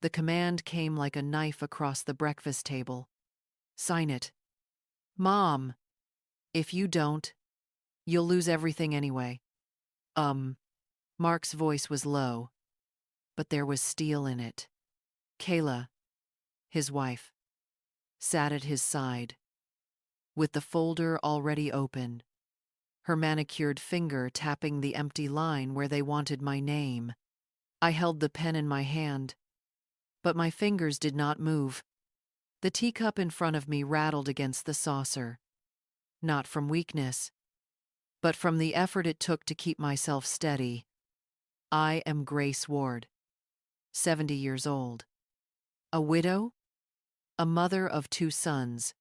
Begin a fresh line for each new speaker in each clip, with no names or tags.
The command came like a knife across the breakfast table. Sign it. Mom, if you don't, you'll lose everything anyway. Mark's voice was low, but there was steel in it. Kayla, his wife, sat at his side, with the folder already open, her manicured finger tapping the empty line where they wanted my name. I held the pen in my hand, but my fingers did not move. The teacup in front of me rattled against the saucer, not from weakness, but from the effort it took to keep myself steady. I am Grace Ward, 70 years old. A widow? A mother of 2 sons.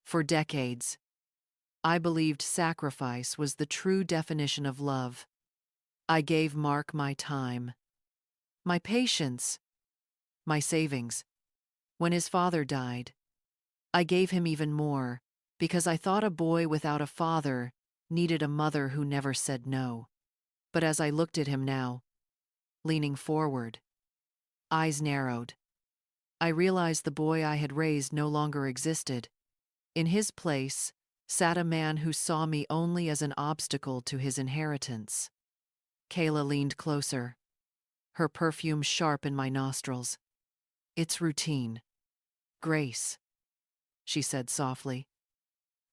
For decades, I believed sacrifice was the true definition of love. I gave Mark my time, my patience, my savings. When his father died, I gave him even more, because I thought a boy without a father needed a mother who never said no. But as I looked at him now, leaning forward, eyes narrowed, I realized the boy I had raised no longer existed. In his place sat a man who saw me only as an obstacle to his inheritance. Kayla leaned closer, her perfume sharp in my nostrils. It's routine. Grace, she said softly,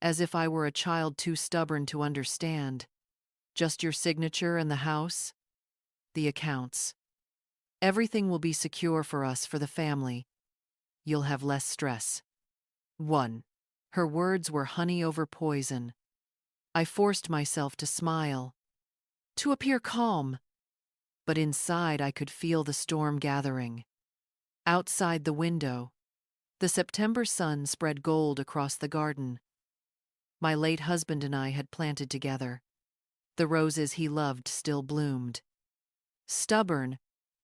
as if I were a child too stubborn to understand. Just your signature and the house, the accounts. Everything will be secure for us, for the family. You'll have less stress. 1. Her words were honey over poison. I forced myself to smile, to appear calm, but inside I could feel the storm gathering. Outside the window, the September sun spread gold across the garden. My late husband and I had planted together. The roses he loved still bloomed. Stubborn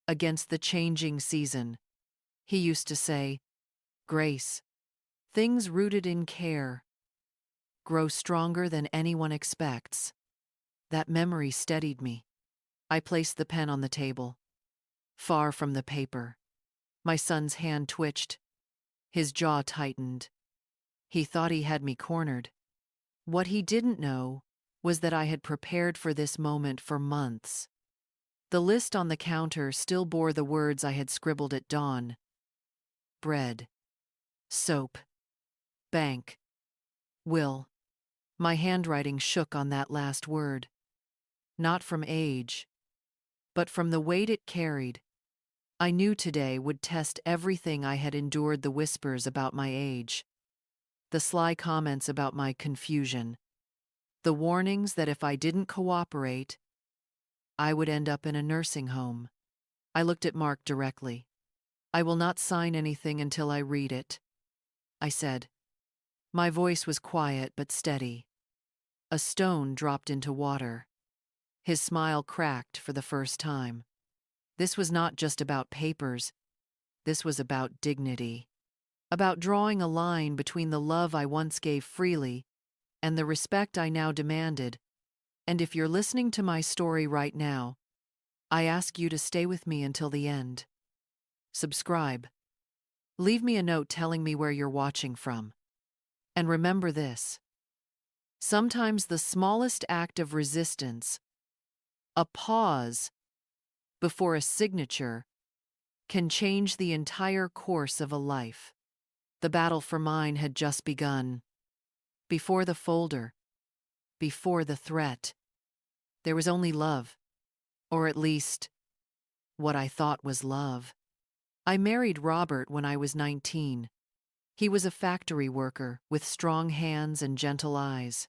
against the changing season, he used to say, "Grace, things rooted in care grow stronger than anyone expects." That memory steadied me. I placed the pen on the table, far from the paper. My son's hand twitched. His jaw tightened. He thought he had me cornered. What he didn't know was that I had prepared for this moment for months. The list on the counter still bore the words I had scribbled at dawn. Bread, soap, bank, will. My handwriting shook on that last word. Not from age, but from the weight it carried. I knew today would test everything I had endured: the whispers about my age, the sly comments about my confusion, the warnings that if I didn't cooperate, I would end up in a nursing home. I looked at Mark directly. "I will not sign anything until I read it," I said. My voice was quiet but steady. A stone dropped into water. His smile cracked for the first time. This was not just about papers. This was about dignity. About drawing a line between the love I once gave freely and the respect I now demanded. And if you're listening to my story right now, I ask you to stay with me until the end. Subscribe. Leave me a note telling me where you're watching from. And remember this: sometimes the smallest act of resistance, a pause before a signature, can change the entire course of a life. The battle for mine had just begun. Before the folder, before the threat, there was only love, or at least what I thought was love. I married Robert when I was 19. He was a factory worker with strong hands and gentle eyes.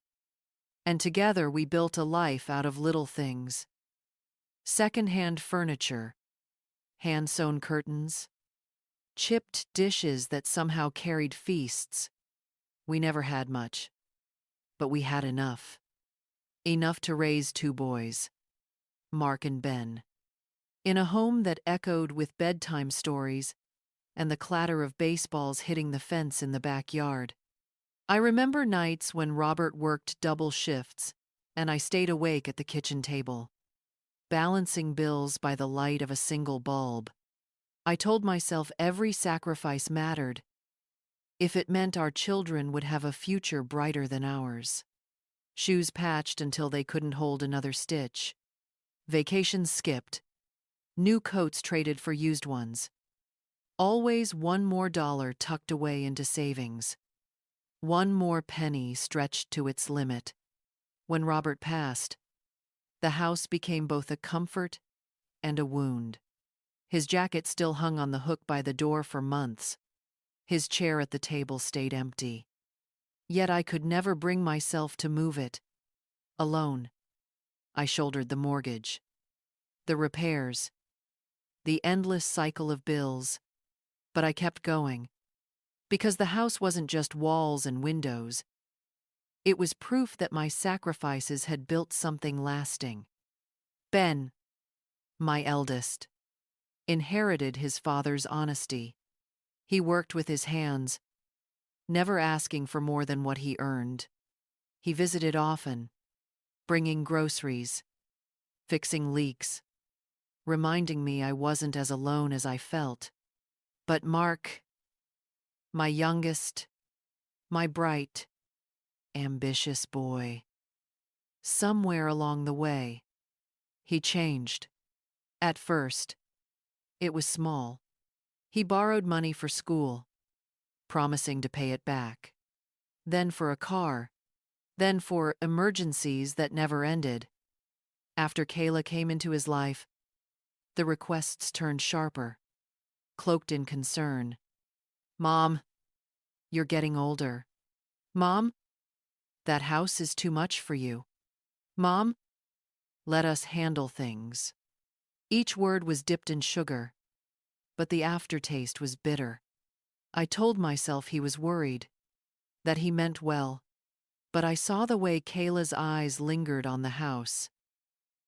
And together we built a life out of little things. Second-hand furniture, hand-sewn curtains, chipped dishes that somehow carried feasts. We never had much, but we had enough. Enough to raise 2 boys, Mark and Ben, in a home that echoed with bedtime stories and the clatter of baseballs hitting the fence in the backyard. I remember nights when Robert worked double shifts and I stayed awake at the kitchen table, balancing bills by the light of a single bulb. I told myself every sacrifice mattered if it meant our children would have a future brighter than ours. Shoes patched until they couldn't hold another stitch. Vacations skipped. New coats traded for used ones. Always one more dollar tucked away into savings. One more penny stretched to its limit. When Robert passed, the house became both a comfort and a wound. His jacket still hung on the hook by the door for months. His chair at the table stayed empty. Yet I could never bring myself to move it. Alone, I shouldered the mortgage, the repairs, the endless cycle of bills. But I kept going. Because the house wasn't just walls and windows. It was proof that my sacrifices had built something lasting. Ben, my eldest, inherited his father's honesty. He worked with his hands, never asking for more than what he earned. He visited often, bringing groceries, fixing leaks, reminding me I wasn't as alone as I felt. But Mark, my youngest, my bright, ambitious boy, somewhere along the way, he changed. At first, it was small. He borrowed money for school, promising to pay it back. Then for a car. Then for emergencies that never ended. After Kayla came into his life, the requests turned sharper, cloaked in concern. Mom, you're getting older. Mom, that house is too much for you. Mom, let us handle things. Each word was dipped in sugar, but the aftertaste was bitter. I told myself he was worried, that he meant well, but I saw the way Kayla's eyes lingered on the house,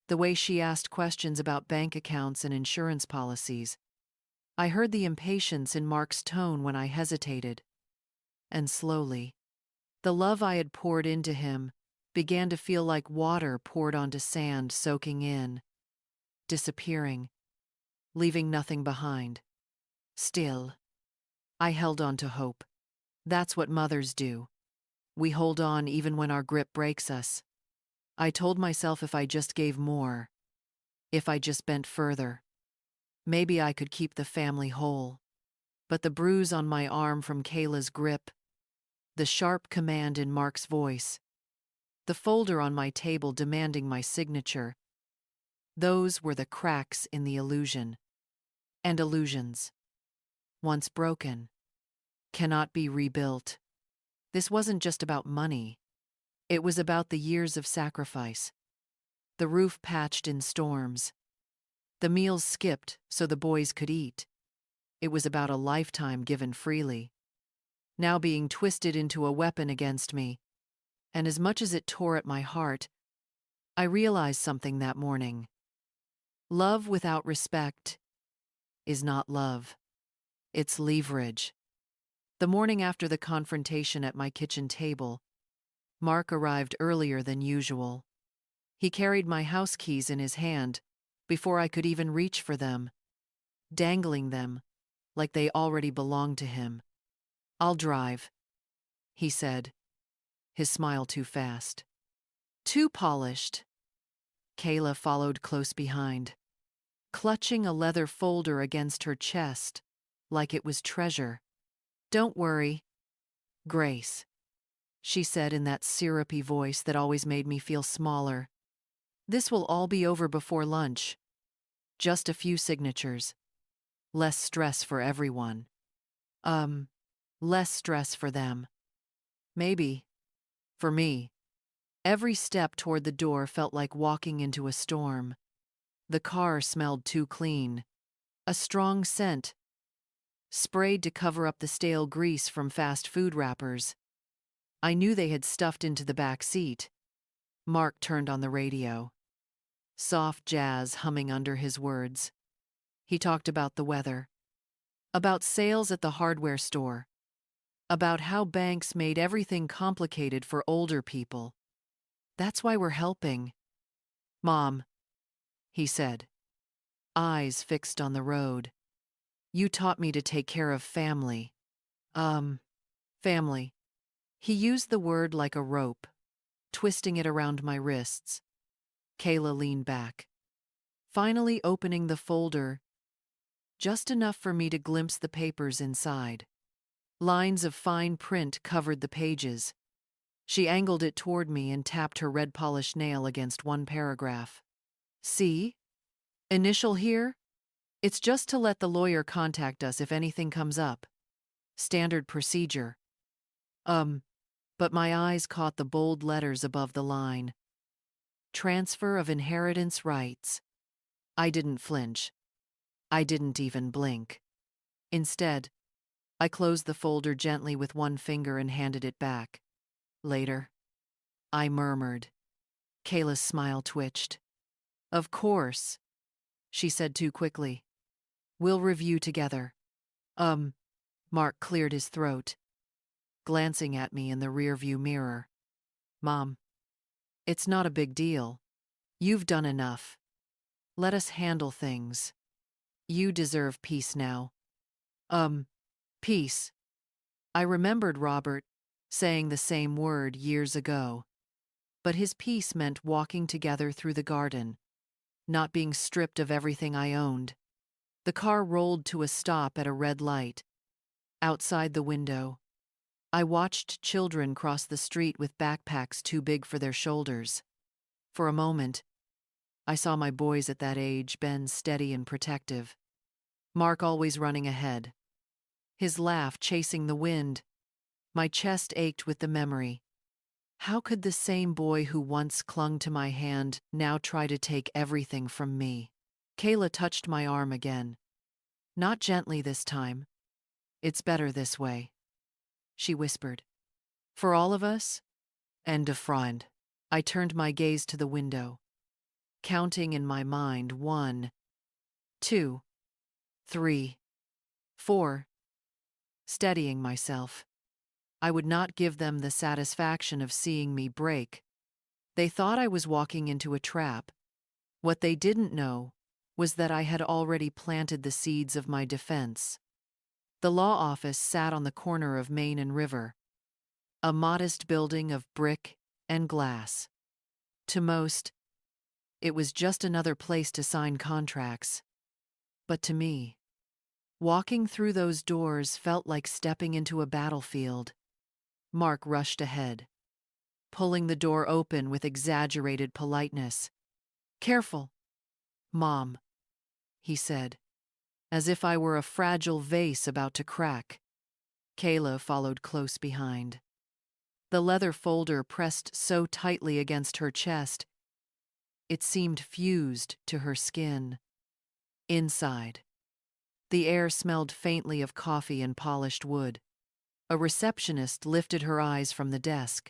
the way she asked questions about bank accounts and insurance policies. I heard the impatience in Mark's tone when I hesitated. And slowly, the love I had poured into him began to feel like water poured onto sand, soaking in, disappearing, leaving nothing behind. Still, I held on to hope. That's what mothers do. We hold on even when our grip breaks us. I told myself if I just gave more, if I just bent further, maybe I could keep the family whole. But the bruise on my arm from Kayla's grip, the sharp command in Mark's voice, the folder on my table demanding my signature, those were the cracks in the illusion. And illusions, once broken, cannot be rebuilt. This wasn't just about money. It was about the years of sacrifice. The roof patched in storms. The meals skipped so the boys could eat. It was about a lifetime given freely, now being twisted into a weapon against me. And as much as it tore at my heart, I realized something that morning. Love without respect is not love. It's leverage. The morning after the confrontation at my kitchen table, Mark arrived earlier than usual. He carried my house keys in his hand before I could even reach for them, dangling them like they already belonged to him. I'll drive, he said, his smile too fast, too polished. Kayla followed close behind, clutching a leather folder against her chest like it was treasure. Don't worry, Grace, she said in that syrupy voice that always made me feel smaller. This will all be over before lunch. Just a few signatures. Less stress for everyone. Less stress for them. Maybe. For me. Every step toward the door felt like walking into a storm. The car smelled too clean. A strong scent, sprayed to cover up the stale grease from fast food wrappers. I knew they had stuffed into the back seat. Mark turned on the radio. Soft jazz humming under his words. He talked about the weather, about sales at the hardware store, about how banks made everything complicated for older people. That's why we're helping. Mom, he said, eyes fixed on the road. You taught me to take care of family. Family. He used the word like a rope, twisting it around my wrists. Kayla leaned back, finally opening the folder, just enough for me to glimpse the papers inside. Lines of fine print covered the pages. She angled it toward me and tapped her red polished nail against one paragraph. See? Initial here? It's just to let the lawyer contact us if anything comes up. Standard procedure. But my eyes caught the bold letters above the line. Transfer of inheritance rights. I didn't flinch. I didn't even blink. Instead, I closed the folder gently with one finger and handed it back. Later, I murmured. Kayla's smile twitched. Of course, she said too quickly. We'll review together. Mark cleared his throat, glancing at me in the rearview mirror. Mom, it's not a big deal. You've done enough. Let us handle things. You deserve peace now. Peace. I remembered Robert saying the same word years ago. But his peace meant walking together through the garden, not being stripped of everything I owned. The car rolled to a stop at a red light. Outside the window, I watched children cross the street with backpacks too big for their shoulders. For a moment, I saw my boys at that age bend steady and protective. Mark always running ahead, his laugh chasing the wind. My chest ached with the memory. How could the same boy who once clung to my hand now try to take everything from me? Kayla touched my arm again. Not gently this time. It's better this way, she whispered. For all of us? And a friend. I turned my gaze to the window, counting in my mind 1, 2, 3, 4, steadying myself. I would not give them the satisfaction of seeing me break. They thought I was walking into a trap. What they didn't know was that I had already planted the seeds of my defense. The law office sat on the corner of Main and River, a modest building of brick and glass. To most, it was just another place to sign contracts. But to me, walking through those doors felt like stepping into a battlefield. Mark rushed ahead, pulling the door open with exaggerated politeness. Careful, Mom, he said, as if I were a fragile vase about to crack. Kayla followed close behind. The leather folder pressed so tightly against her chest, it seemed fused to her skin. Inside, the air smelled faintly of coffee and polished wood. A receptionist lifted her eyes from the desk,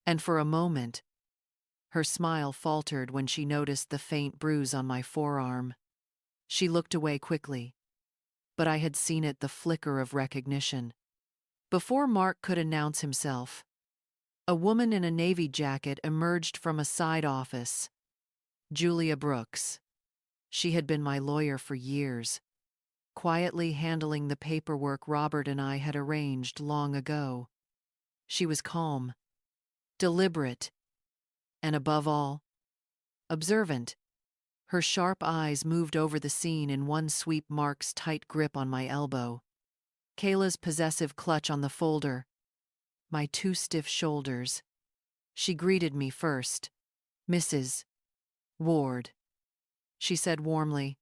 and for a moment, her smile faltered when she noticed the faint bruise on my forearm. She looked away quickly, but I had seen it, the flicker of recognition. Before Mark could announce himself, a woman in a navy jacket emerged from a side office. Julia Brooks. She had been my lawyer for years, quietly handling the paperwork Robert and I had arranged long ago. She was calm, deliberate, and above all, observant. Her sharp eyes moved over the scene in one sweep. Mark's tight grip on my elbow, Kayla's possessive clutch on the folder, my two stiff shoulders. She greeted me first. Mrs. Ward, she said warmly.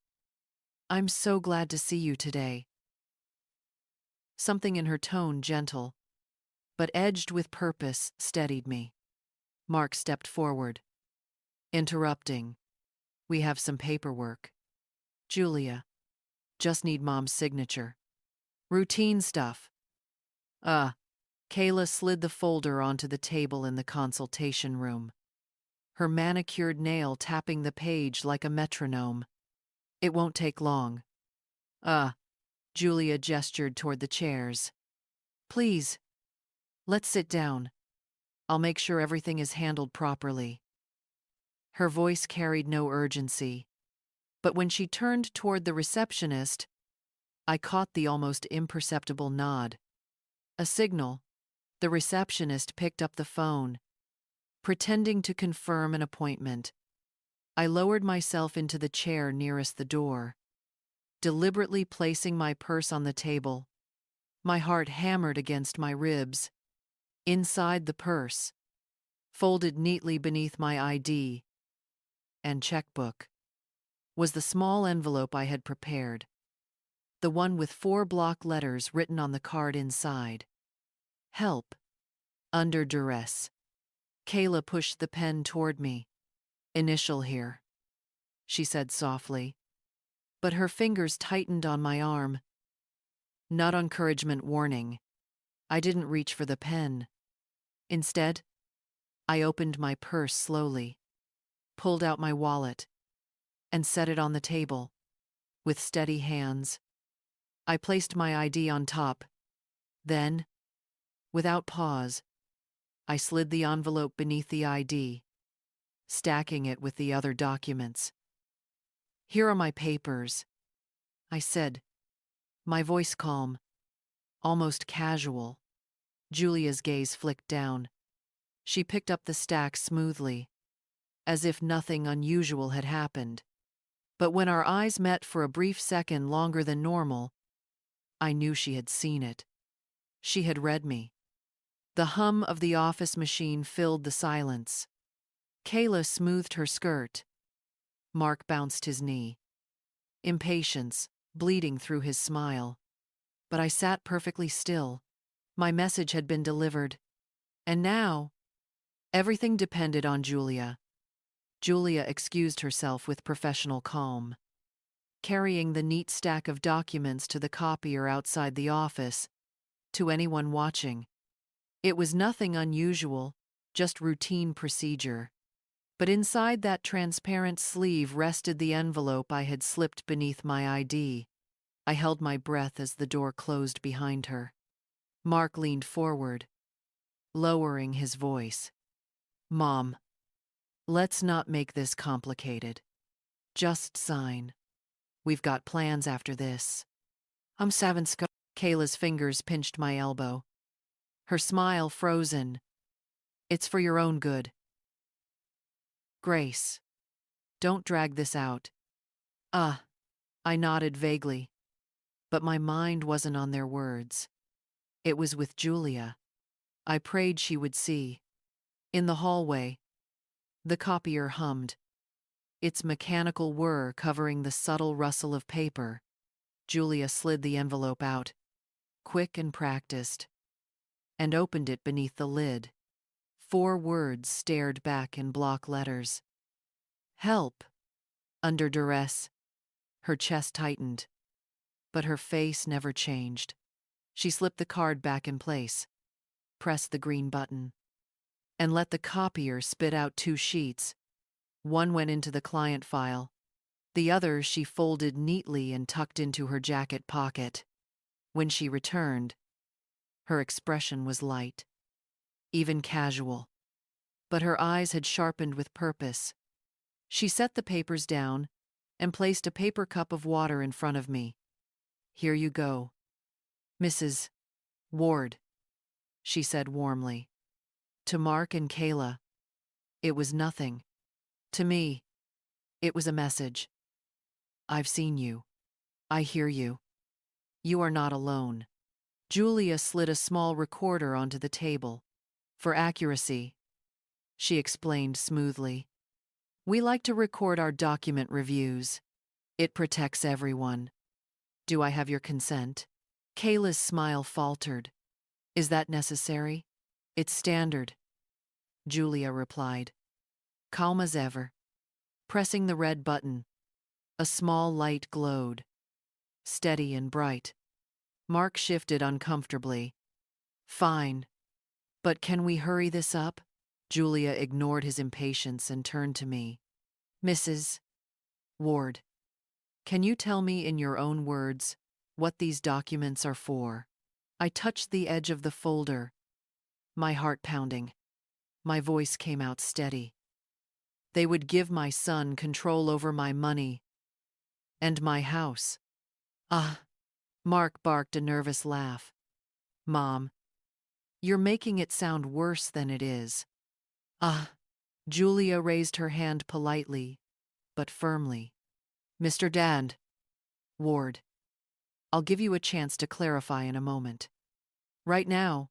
I'm so glad to see you today. Something in her tone, gentle, but edged with purpose, steadied me. Mark stepped forward, interrupting. We have some paperwork. Julia, just need Mom's signature. Routine stuff. Kayla slid the folder onto the table in the consultation room, her manicured nail tapping the page like a metronome. It won't take long. Julia gestured toward the chairs. Please, let's sit down. I'll make sure everything is handled properly. Her voice carried no urgency, but when she turned toward the receptionist, I caught the almost imperceptible nod. A signal. The receptionist picked up the phone, pretending to confirm an appointment. I lowered myself into the chair nearest the door, deliberately placing my purse on the table. My heart hammered against my ribs. Inside the purse, folded neatly beneath my ID and checkbook, was the small envelope I had prepared, the one with 4 block letters written on the card inside. Help. Under duress. Kayla pushed the pen toward me. Initial here, she said softly, but her fingers tightened on my arm. Not encouragement warning. I didn't reach for the pen. Instead, I opened my purse slowly, pulled out my wallet, and set it on the table. With steady hands, I placed my ID on top. Then, without pause, I slid the envelope beneath the ID, stacking it with the other documents. Here are my papers, I said, my voice calm, almost casual. Julia's gaze flicked down. She picked up the stack smoothly, as if nothing unusual had happened. But when our eyes met for a brief second longer than normal, I knew she had seen it. She had read me. The hum of the office machine filled the silence. Kayla smoothed her skirt. Mark bounced his knee. Impatience bleeding through his smile. But I sat perfectly still. My message had been delivered. And now, everything depended on Julia. Julia excused herself with professional calm, carrying the neat stack of documents to the copier outside the office. To anyone watching, it was nothing unusual, just routine procedure. But inside that transparent sleeve rested the envelope I had slipped beneath my ID. I held my breath as the door closed behind her. Mark leaned forward, lowering his voice. Mom, let's not make this complicated. Just sign. We've got plans after this. I'm Savinska. Kayla's fingers pinched my elbow. Her smile frozen. It's for your own good. Grace, don't drag this out. I nodded vaguely, but my mind wasn't on their words. It was with Julia. I prayed she would see. In the hallway, the copier hummed, its mechanical whir covering the subtle rustle of paper. Julia slid the envelope out, quick and practiced, and opened it beneath the lid. 4 words stared back in block letters. Help. Under duress. Her chest tightened, but her face never changed. She slipped the card back in place, pressed the green button, and let the copier spit out 2 sheets. One went into the client file. The other she folded neatly and tucked into her jacket pocket. When she returned, her expression was light, even casual, but her eyes had sharpened with purpose. She set the papers down and placed a paper cup of water in front of me. Here you go, Mrs. Ward, she said warmly. To Mark and Kayla, it was nothing. To me, it was a message. I've seen you. I hear you. You are not alone. Julia slid a small recorder onto the table. For accuracy, she explained smoothly. We like to record our document reviews. It protects everyone. Do I have your consent? Kayla's smile faltered. Is that necessary? It's standard, Julia replied, calm as ever. Pressing the red button, a small light glowed, steady and bright. Mark shifted uncomfortably. Fine. But can we hurry this up? Julia ignored his impatience and turned to me. Mrs. Ward, can you tell me in your own words what these documents are for? I touched the edge of the folder, my heart pounding. My voice came out steady. They would give my son control over my money and my house. Mark barked a nervous laugh. Mom, you're making it sound worse than it is. Ah, Julia raised her hand politely, but firmly. Mr. Dand, Ward, I'll give you a chance to clarify in a moment. Right now,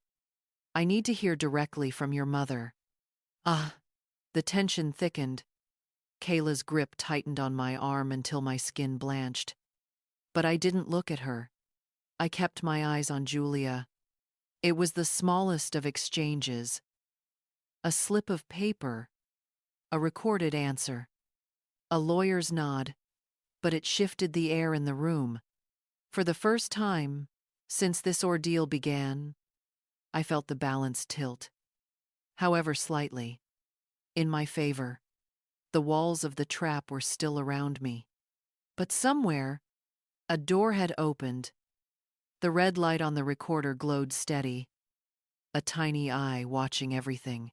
I need to hear directly from your mother. Ah, the tension thickened. Kayla's grip tightened on my arm until my skin blanched. But I didn't look at her. I kept my eyes on Julia. It was the smallest of exchanges. A slip of paper, a recorded answer, a lawyer's nod, but it shifted the air in the room. For the first time, since this ordeal began, I felt the balance tilt, however slightly, in my favor. The walls of the trap were still around me. But somewhere, a door had opened. The red light on the recorder glowed steady, a tiny eye watching everything.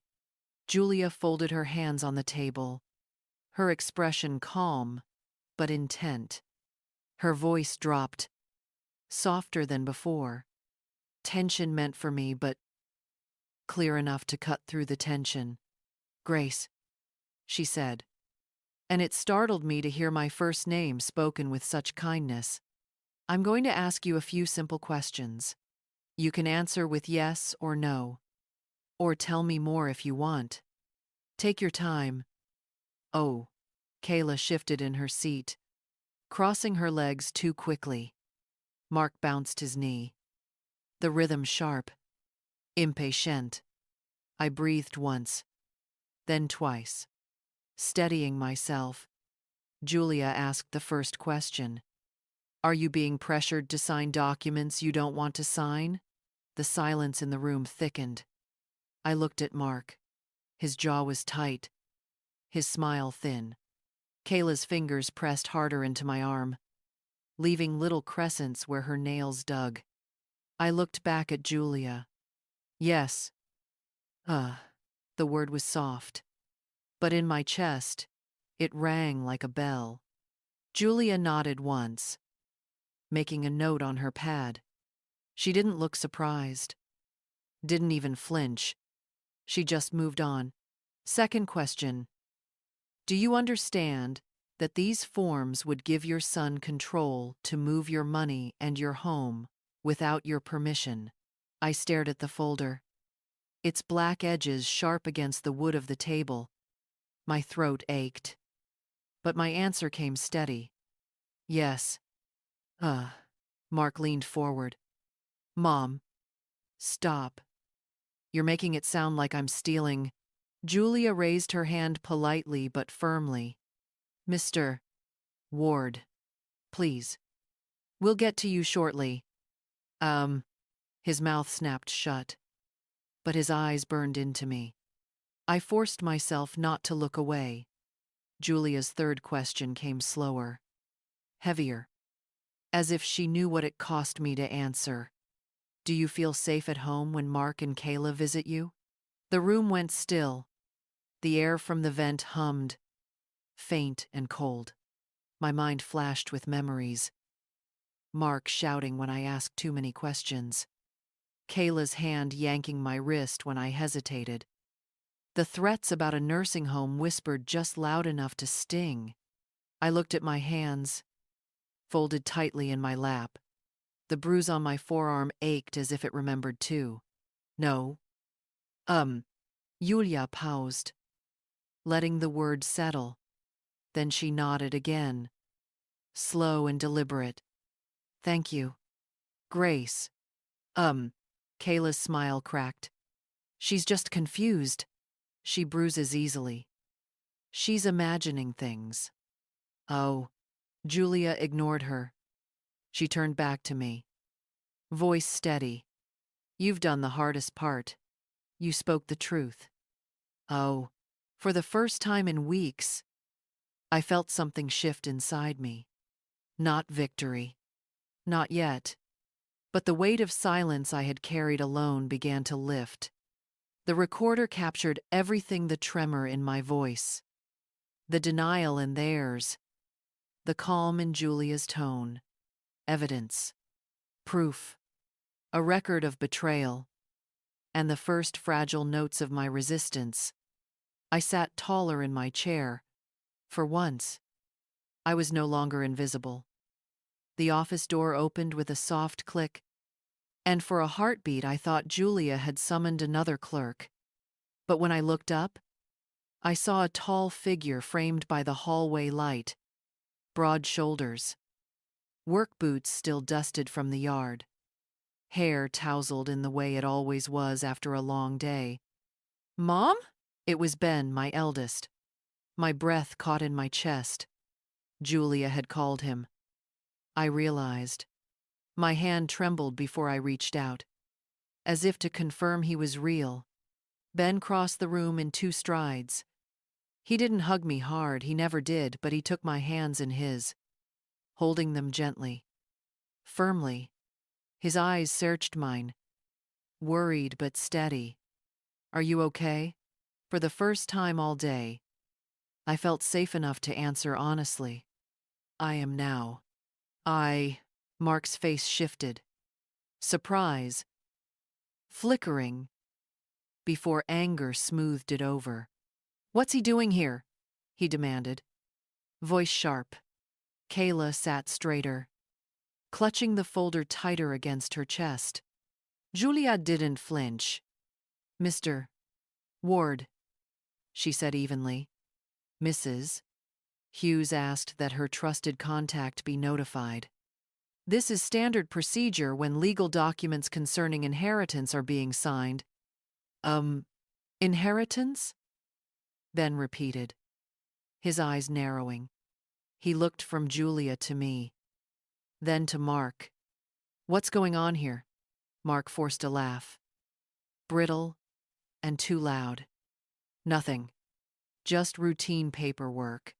Julia folded her hands on the table, her expression calm but intent. Her voice dropped, softer than before. Tension meant for me, but clear enough to cut through the tension. Grace, she said, and it startled me to hear my first name spoken with such kindness. I'm going to ask you a few simple questions. You can answer with yes or no, or tell me more if you want. Take your time. Oh, Kayla shifted in her seat, crossing her legs too quickly. Mark bounced his knee. The rhythm sharp, impatient. I breathed once, then twice. Steadying myself, Julia asked the first question. Are you being pressured to sign documents you don't want to sign? The silence in the room thickened. I looked at Mark. His jaw was tight, his smile thin. Kayla's fingers pressed harder into my arm, leaving little crescents where her nails dug. I looked back at Julia. Yes. The word was soft, but in my chest, it rang like a bell. Julia nodded once, making a note on her pad. She didn't look surprised, didn't even flinch. She just moved on. Second question. Do you understand that these forms would give your son control to move your money and your home without your permission? I stared at the folder, its black edges sharp against the wood of the table. My throat ached, but my answer came steady. Yes. Mark leaned forward. Mom, stop. You're making it sound like I'm stealing. Julia raised her hand politely but firmly. Mr. Ward, please. We'll get to you shortly. His mouth snapped shut, but his eyes burned into me. I forced myself not to look away. Julia's third question came slower, heavier, as if she knew what it cost me to answer. Do you feel safe at home when Mark and Kayla visit you? The room went still. The air from the vent hummed, faint and cold. My mind flashed with memories. Mark shouting when I asked too many questions. Kayla's hand yanking my wrist when I hesitated. The threats about a nursing home whispered just loud enough to sting. I looked at my hands, folded tightly in my lap. The bruise on my forearm ached as if it remembered too. No. Julia paused, letting the word settle. Then she nodded again, slow and deliberate. Thank you. Grace. Kayla's smile cracked. She's just confused. She bruises easily. She's imagining things. Oh. Julia ignored her. She turned back to me. Voice steady. You've done the hardest part. You spoke the truth. Oh. For the first time in weeks, I felt something shift inside me. Not victory. Not yet. But the weight of silence I had carried alone began to lift. The recorder captured everything, the tremor in my voice, the denial in theirs, the calm in Julia's tone. Evidence. Proof. A record of betrayal. And the first fragile notes of my resistance. I sat taller in my chair. For once, I was no longer invisible. The office door opened with a soft click, and for a heartbeat I thought Julia had summoned another clerk. But when I looked up, I saw a tall figure framed by the hallway light, broad shoulders, work boots still dusted from the yard, hair tousled in the way it always was after a long day. "Mom?" It was Ben, my eldest. My breath caught in my chest. Julia had called him. I realized. My hand trembled before I reached out, as if to confirm he was real. Ben crossed the room in 2 strides. He didn't hug me hard, he never did, but he took my hands in his, holding them gently, firmly. His eyes searched mine, worried but steady. "Are you okay?" For the first time all day, I felt safe enough to answer honestly. "I am now." Mark's face shifted. Surprise, flickering, before anger smoothed it over. "What's he doing here?" he demanded. Voice sharp. Kayla sat straighter, clutching the folder tighter against her chest. Julia didn't flinch. "Mr. Ward," she said evenly. "Mrs." Hughes asked that her trusted contact be notified. "This is standard procedure when legal documents concerning inheritance are being signed." Inheritance?" Ben repeated, his eyes narrowing. He looked from Julia to me, then to Mark. "What's going on here?" Mark forced a laugh. Brittle and too loud. "Nothing. Just routine paperwork.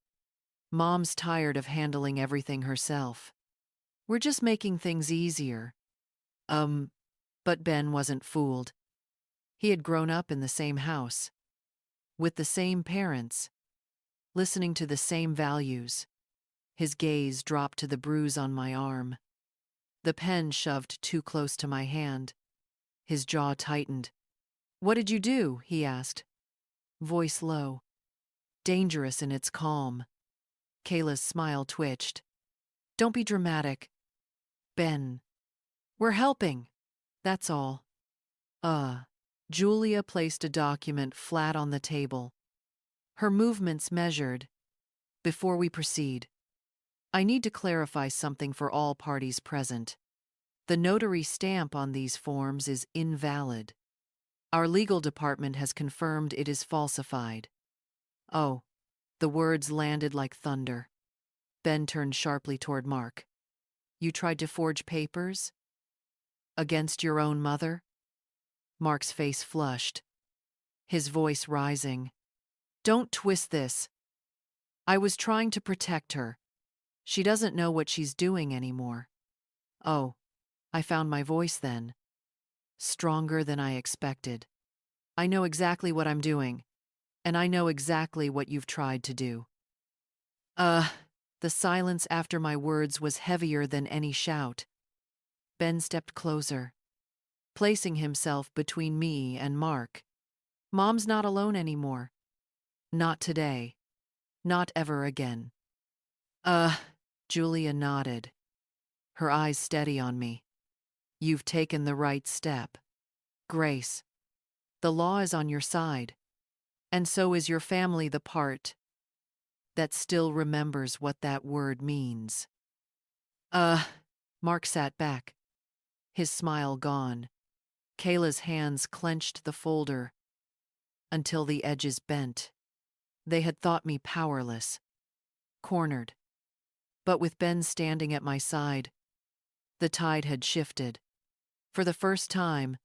Mom's tired of handling everything herself. We're just making things easier." But Ben wasn't fooled. He had grown up in the same house, with the same parents, listening to the same values. His gaze dropped to the bruise on my arm. The pen shoved too close to my hand. His jaw tightened. "What did you do?" he asked, voice low, dangerous in its calm. Kayla's smile twitched. "Don't be dramatic, Ben. We're helping. That's all." Julia placed a document flat on the table, her movements measured. "Before we proceed, I need to clarify something for all parties present. The notary stamp on these forms is invalid. Our legal department has confirmed it is falsified." "Oh." The words landed like thunder. Ben turned sharply toward Mark. "You tried to forge papers? Against your own mother?" Mark's face flushed, his voice rising. "Don't twist this. I was trying to protect her. She doesn't know what she's doing anymore." "Oh." I found my voice then, stronger than I expected. "I know exactly what I'm doing, and I know exactly what you've tried to do." The silence after my words was heavier than any shout. Ben stepped closer, placing himself between me and Mark. "Mom's not alone anymore. Not today. Not ever again." Julia nodded, her eyes steady on me. "You've taken the right step. Grace, the law is on your side, and so is your family, the part that still remembers what that word means." Mark sat back, his smile gone. Kayla's hands clenched the folder until the edges bent. They had thought me powerless, cornered. But with Ben standing at my side, the tide had shifted. For the first time,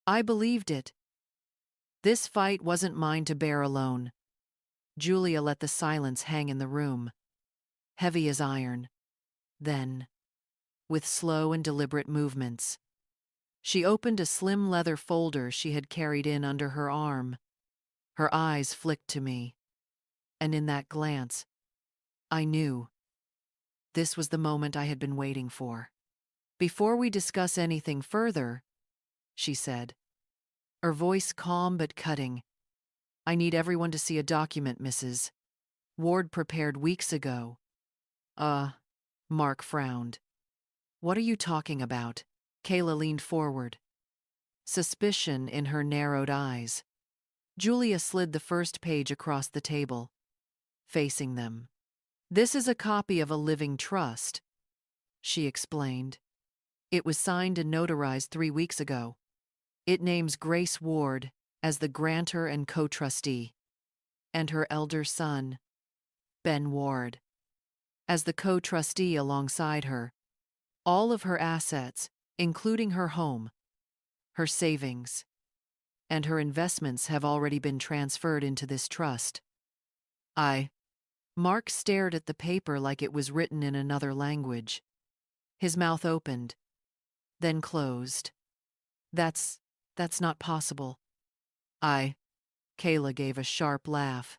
I believed it. This fight wasn't mine to bear alone. Julia let the silence hang in the room, heavy as iron. Then, with slow and deliberate movements, she opened a slim leather folder she had carried in under her arm. Her eyes flicked to me, and in that glance, I knew this was the moment I had been waiting for. Before we discuss anything further, she said, her voice calm but cutting, I need everyone to see a document Mrs. Ward prepared weeks ago. Mark frowned. What are you talking about? Kayla leaned forward, suspicion in her narrowed eyes. Julia slid the first page across the table, facing them. This is a copy of a living trust, she explained. It was signed and notarized 3 weeks ago. It names Grace Ward as the grantor and co-trustee, and her elder son, Ben Ward, as the co-trustee alongside her. All of her assets, including her home, her savings, and her investments have already been transferred into this trust. Mark stared at the paper like it was written in another language. His mouth opened, then closed. That's not possible. Kayla gave a sharp laugh,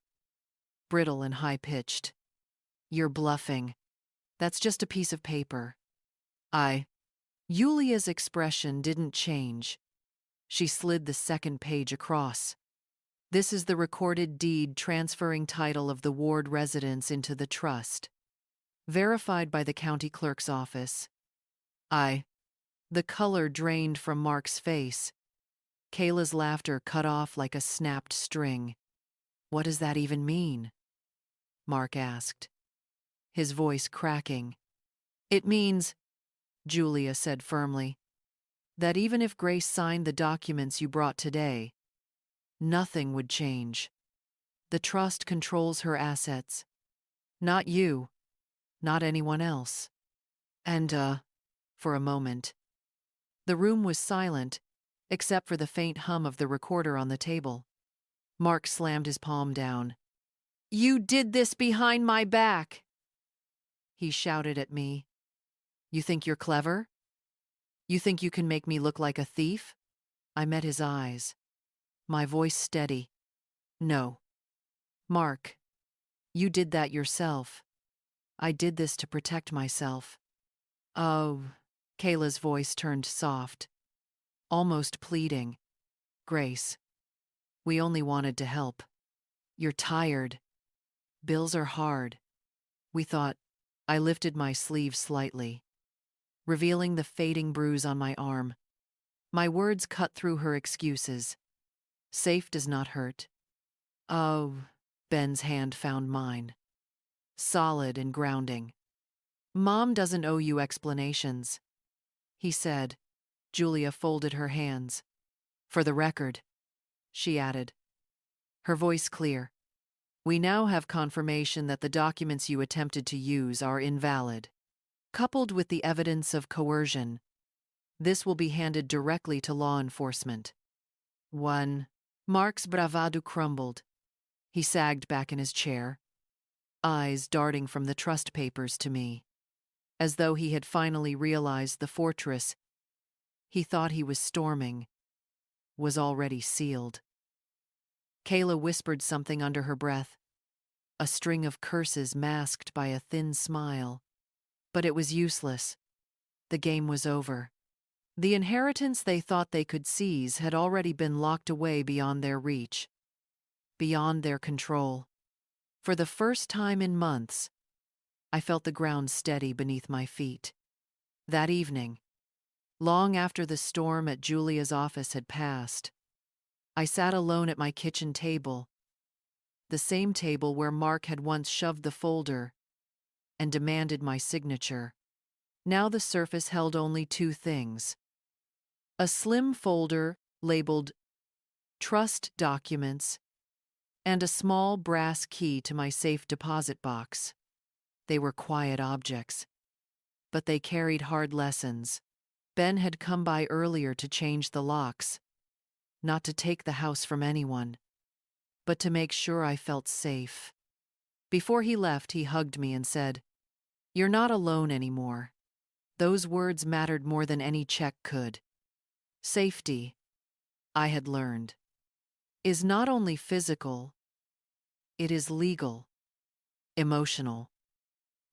brittle and high-pitched. You're bluffing. That's just a piece of paper. Yulia's expression didn't change. She slid the second page across. This is the recorded deed transferring title of the Ward residence into the trust. Verified by the county clerk's office. The color drained from Mark's face. Kayla's laughter cut off like a snapped string. What does that even mean? Mark asked, his voice cracking. It means, Julia said firmly, that even if Grace signed the documents you brought today, nothing would change. The trust controls her assets. Not you, not anyone else. And, for a moment, the room was silent, except for the faint hum of the recorder on the table. Mark slammed his palm down. You did this behind my back, he shouted at me. You think you're clever? You think you can make me look like a thief? I met his eyes, my voice steady. No. Mark, you did that yourself. I did this to protect myself. Oh, Kayla's voice turned soft, almost pleading. Grace, we only wanted to help. You're tired. Bills are hard. We thought. I lifted my sleeve slightly, revealing the fading bruise on my arm. My words cut through her excuses. Safe does not hurt. Oh, Ben's hand found mine, solid and grounding. Mom doesn't owe you explanations, he said. Julia folded her hands. For the record, she added, her voice clear. We now have confirmation that the documents you attempted to use are invalid. Coupled with the evidence of coercion, this will be handed directly to law enforcement. 1. Mark's bravado crumbled. He sagged back in his chair, eyes darting from the trust papers to me, as though he had finally realized the fortress he thought he was storming was already sealed. Kayla whispered something under her breath, a string of curses masked by a thin smile. But it was useless. The game was over. The inheritance they thought they could seize had already been locked away beyond their reach, beyond their control. For the first time in months, I felt the ground steady beneath my feet. That evening, long after the storm at Julia's office had passed, I sat alone at my kitchen table, the same table where Mark had once shoved the folder and demanded my signature. Now the surface held only 2 things. A slim folder labeled Trust Documents and a small brass key to my safe deposit box. They were quiet objects, but they carried hard lessons. Ben had come by earlier to change the locks, not to take the house from anyone, but to make sure I felt safe. Before he left, he hugged me and said, "You're not alone anymore." Those words mattered more than any check could. Safety, I had learned, is not only physical, it is legal, emotional,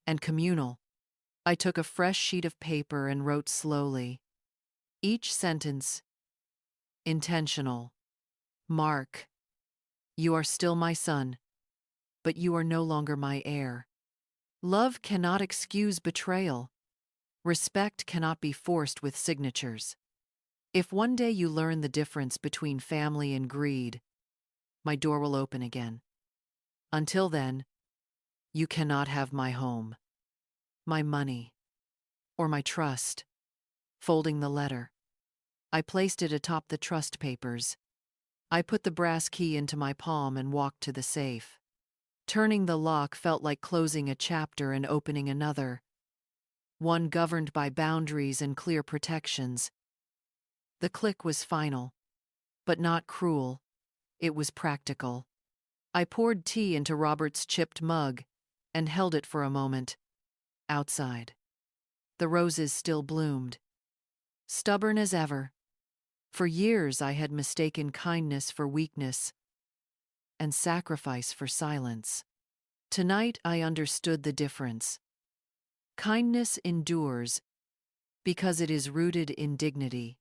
and communal. I took a fresh sheet of paper and wrote slowly. Each sentence intentional. Mark, you are still my son, but you are no longer my heir. Love cannot excuse betrayal. Respect cannot be forced with signatures. If one day you learn the difference between family and greed, my door will open again. Until then, you cannot have my home, my money, or my trust. Folding the letter, I placed it atop the trust papers. I put the brass key into my palm and walked to the safe. Turning the lock felt like closing a chapter and opening another, one governed by boundaries and clear protections. The click was final, but not cruel. It was practical. I poured tea into Robert's chipped mug and held it for a moment. Outside, the roses still bloomed, stubborn as ever. For years I had mistaken kindness for weakness and sacrifice for silence. Tonight I understood the difference. Kindness endures because it is rooted in dignity.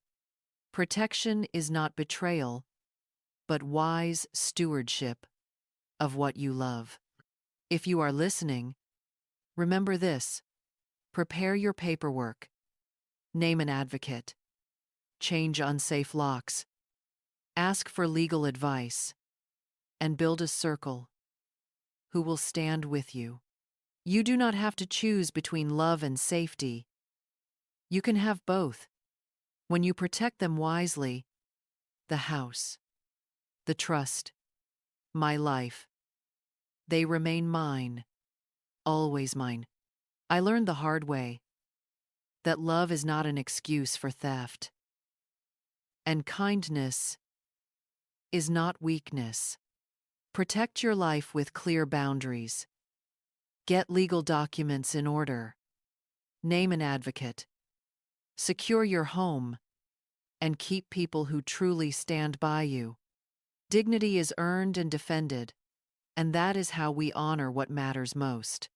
Protection is not betrayal, but wise stewardship of what you love. If you are listening, remember this. Prepare your paperwork. Name an advocate. Change unsafe locks. Ask for legal advice. And build a circle who will stand with you. You do not have to choose between love and safety. You can have both. When you protect them wisely, the house, the trust, my life, they remain mine, always mine. I learned the hard way that love is not an excuse for theft, and kindness is not weakness. Protect your life with clear boundaries. Get legal documents in order. Name an advocate. Secure your home, and keep people who truly stand by you. Dignity is earned and defended, and that is how we honor what matters most.